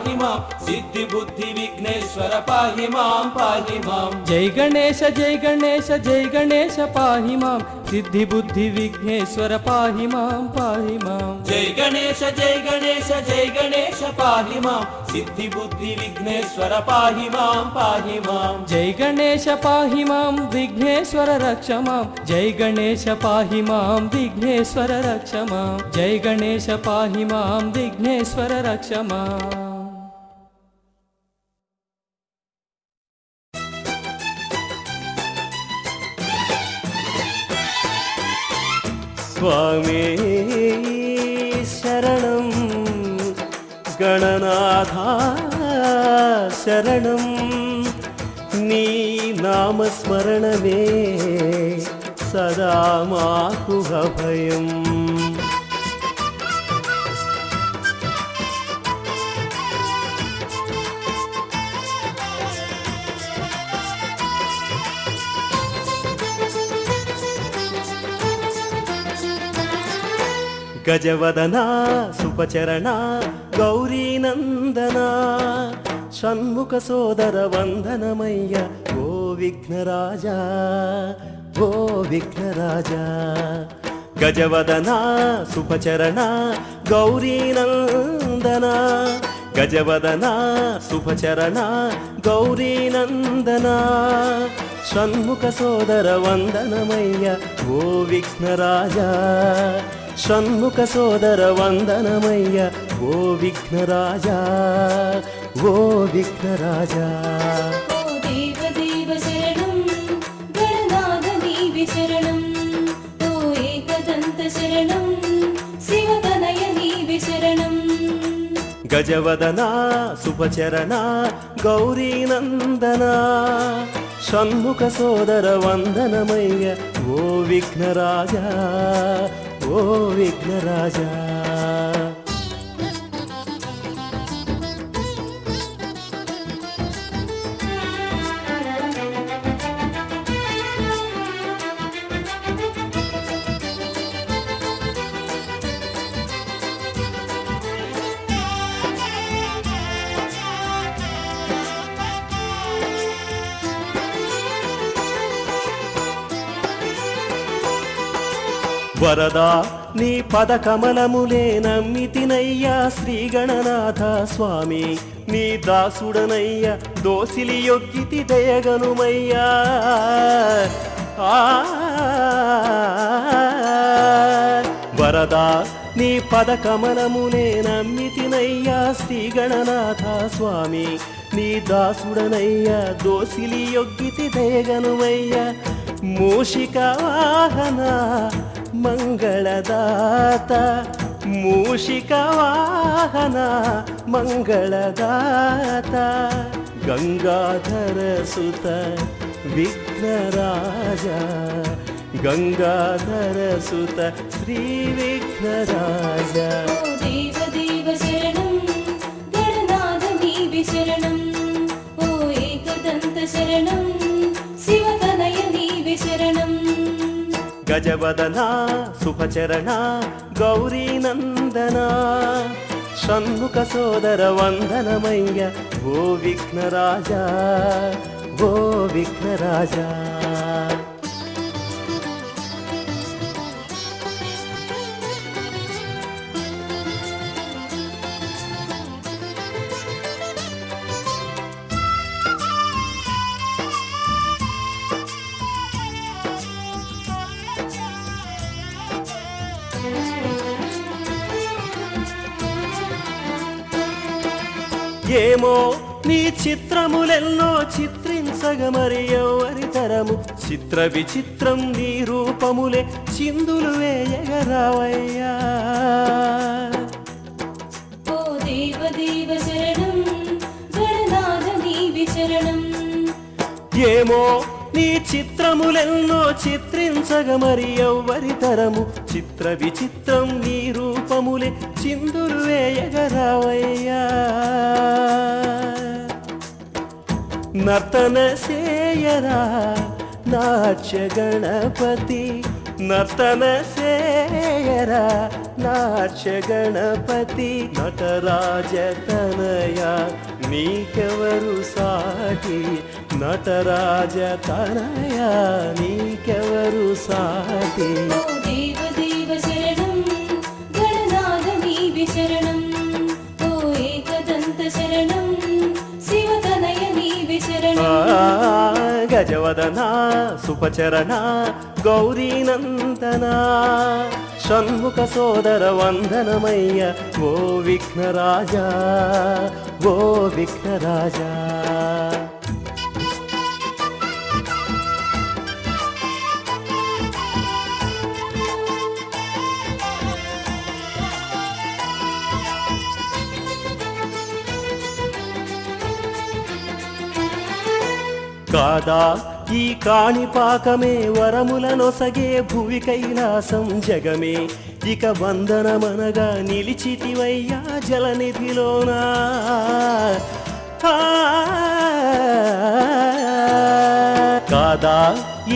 पाहि मां सिद्धि बुद्धि विघ्नेश्वर पाहि मां जय गणेश जय गणेश जय गणेश पाहि मां सिद्धि बुद्धि विघ्नेश्वर पाहि मां जय गणेश जय गणेश जय गणेश पाहि मां सिद्धि बुद्धि विघ्नेश्वर पाहि मां जय गणेश पाहि मां विघ्नेश्वर रक्ष मां जय गणेश पाहि मां विघ्नेश्वर रक्ष मां जय गणेश पाहि मां विघ्नेश्वर रक्ष मां स्वामी शरणं गणनाथा शरणं नी नामस्मरणमे सदा माकु अभयम् गजवदना सुपचरणा गौरीनन्दना षण्मुख सोदर वन्दनमय्य ओ विघ्नराजा ओ विघ्नराजा गजवदना सुपचरणा गौरीनन्दना गजवदना सुपचरणा गौरीनन्दना षण्मुख सोदर वन्दनमय्य ओ विघ्नराजा षण्मुख सोदर वन्दनमय्य ओ विघ्नराजा ओ विघ्नराजा ओ देव देव शरणं गणनाथ नीवे शरणं ओ एकदन्त शरणं शिवतनय नीवे शरणं गजवदना सुपचरणा गौरीनन्दना षण्मुख सोदर वन्दनमय्य ओ विघ्नराजा ओ विघ्नराजा వరదా నీ పద కమలములే నమ్మితినయ్యా శ్రీ గణనాథ స్వామి నీ దాసుడనయ్యా దోసిలి యొగ్గితి దయగనుమయ్యా వరదా నీ పద కమలములే నమ్మితినయ్యా శ్రీ గణనాథ స్వామి నీ దాసుడనయ్యా దోసిలి యొగ్గితి దయగనుమయ్యా మూషిక వాహన मंगलदात मूषिक वाहन मंगलदात गंगाधर सुत विघ्नराजा गंगाधर सुत श्री विघ्नराजा ओ देव देव शरणं गणनाथ नीवे शरणं ओ एकदन्त शरणं शिवतनय नीवे शरणं गजवदना सुपचरणा गौरीनन्दना षण्मुख सोदर वन्दनमय्य ओ विघ्नराजा ओ विघ्नराजा ఏమో నీ చిత్రములెన్నో చిత్రించగ మరి ఎవరి తరము చిత్ర విచిత్రం నీ రూపములే చిందులు వేయగరావయ్యా ओ देव देव शरणं गणनाथ नीवे शरणं ఏమో నీ చిత్రములెన్నో చిత్రించగ మరి ఎవ్వరి తరము చిత్ర విచిత్రం నీ రూపములే చిందులు వేయగరావయ్యా నర్తన సేయరా నాట్య గణపతి నర్తన సేయరా నాట్య గణపతి నటరాజ తనయ నీకెవరు సాటి నటరాజ తనయ నీకెవరు సాటి ఓ దేవ దేవ శరణం గణనాథ నీవే శరణం ఓ ఏకదంత శరణం శివతనయ నీవే శరణం గజవదన సుపచరణ గౌరీనందన షణ్ముఖ సోదర వందనమయ్య ఓ విఘ్నరాజా ఓ విఘ్నరాజా కాదా ఈ కాణిపాకమే వరములనొసగే భువి కైలాసం జగమే ఇక వందనమనగా నిలిచితివయ్యా జలనిధిలోనా కాదా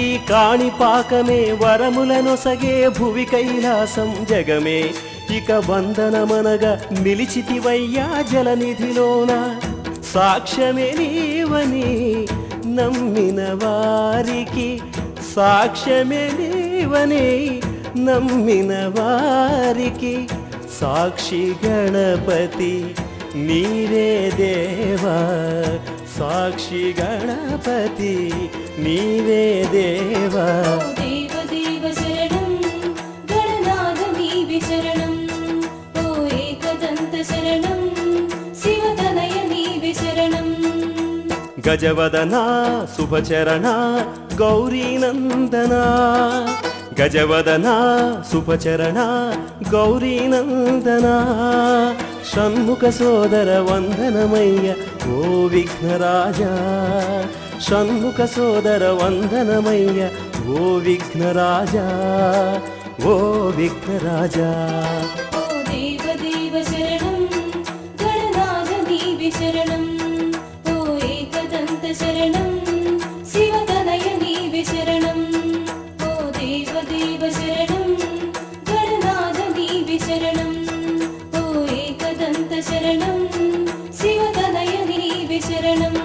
ఈ కాణిపాకమే వరములనొసగే భువి కైలాసం జగమే ఇక వందనమనగా నిలిచితివయ్యా జలనిధిలోన సాక్ష్యమే నీవని నమ్మిన వారికి సాక్ష్యమే నీవని నమ్మిన వారికి సాక్షి గణపతి నీవే దేవా సాక్షి గణపతి నీవే దేవా ఓ దేవ దేవ శరణం గణనాథ నీవే శరణం ఓ ఏకదంత శరణం శివతనయ నీవే శరణం గజవదన శుభచరణ గౌరీనందన గజవదన శుభచరణ గౌరీనందన షణ్ముఖ సోదర వందనమయ్య ఓ విఘ్నరాజా షణ్ముఖ సోదర వందనమయ్య ఓ విఘ్నరాజా ఓ విఘ్నరాజా ఓ దేవ దేవ శరణం గణనాథ నీవే శరణం ఓ ఏకదంత శరణం శివతనయ నీవే శరణం ఓ దేవ దేవ శరణం గణనాథ నీవే శరణం ఓ ఏకదంత శరణం శివతనయ నీవే శరణం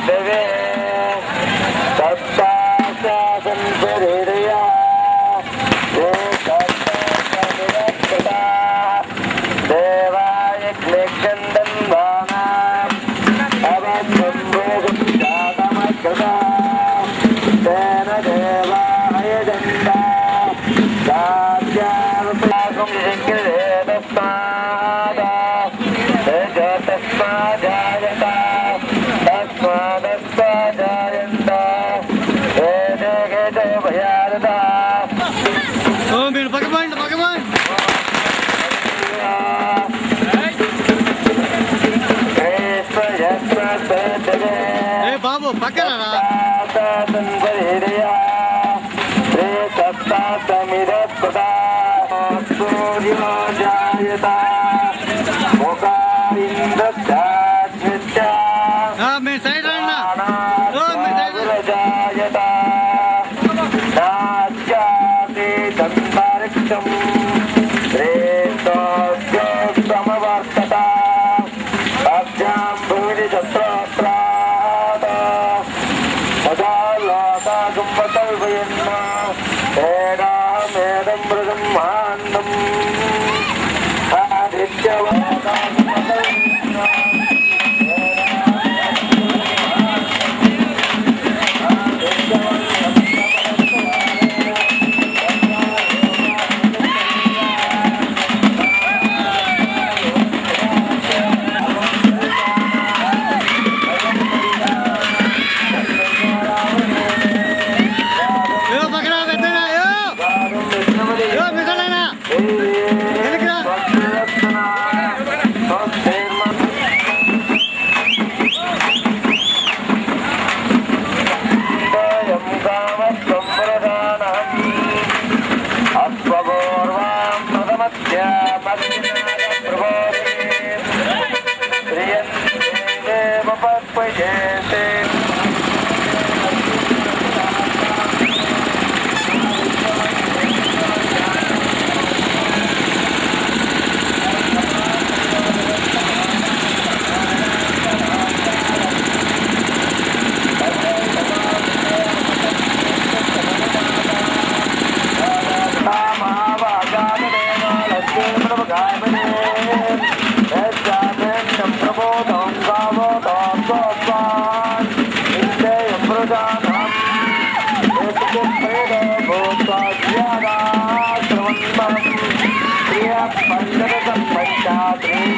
देवे तत्ताशासन शरीरया ये तत्ताशनिरक्षता देवाय क्लेशन्दन् वानाम् अवसम्भोगं जातमकृता तेन देवाय दन्दा साध्यानुपाकं शङ्करे तस्मादा तस्माजायता तस्मादस्माजायन्ता वेदे गेदे भयारदा మీరు పక్కపండి పక్కపండి ఏ బాబు పక్కన మీరు సైడ్ రండి సమవర్తత అభ్యాం భూమి సదాలోకాగుంభకల్పయన్న ఏడామేదం బ్రహ్మాండం ఆదిత్యవాదాగుంభకల్పయన్న Thank you.